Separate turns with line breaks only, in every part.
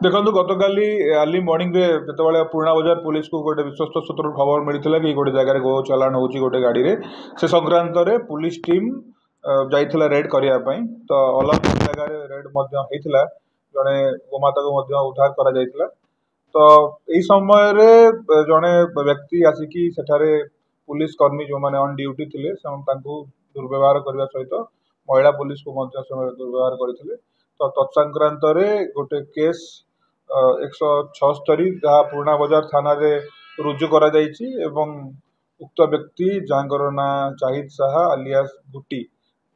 देखो गतकाली early morning रे जो पुराणा बजार पुलिस को गोटे विश्वस्त सूत्र खबर मिलता कि गोटे जगह गो चलाण हो गोटे गाड़ी रे से संक्रांत रे पुलिस टीम जाइथिला रेड करने तो अलग जगह रेड होता जड़े गोमाता को उद्धार करा जाइथिला। तो यही समय रे जड़े व्यक्ति आसिकी सेठारे पुलिस कर्मी जो मैंने ऑन ड्यूटी थे दुर्व्यवहार करने सहित महिला पुलिस को दुर्व्यवहार करते। तो तत्संक्रांत गोटे केस 176 जहाँ पुराणा बजार थाना रे रुजु करा जाइछि एवं उक्त व्यक्ति जहाँकर ना चाहिद साहा अलियास गुटी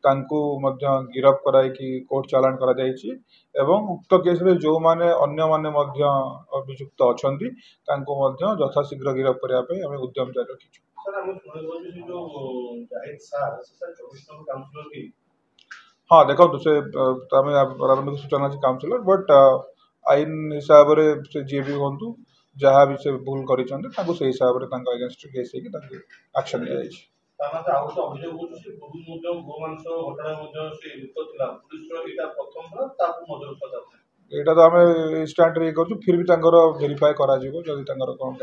तांकू मध्य गिरफ कराई कोर्ट चालान करा जाइछि एवं उक्त केस रे जो माने अन्य माने मध्य अभियुक्त अछंती तांकू मध्य यथाशीघ्र गिरफ करिया पे हमें उद्यम जारी रखिछु।
सर हम सुनबो जे जो जाहिद साहब सर 24 नंबर काउंसलर की
हाँ देखो से प्रारंभिक सूचना अच्छी काउनसिलर बट आईन हिसाब से जी भी हूँ जहाँ भी से भूल कर हिसाब से अगेंस्ट केस एक्शन लिया यहाँ तो आम इंस्टाट ये कर फिर भी वेरीफाई करा कौन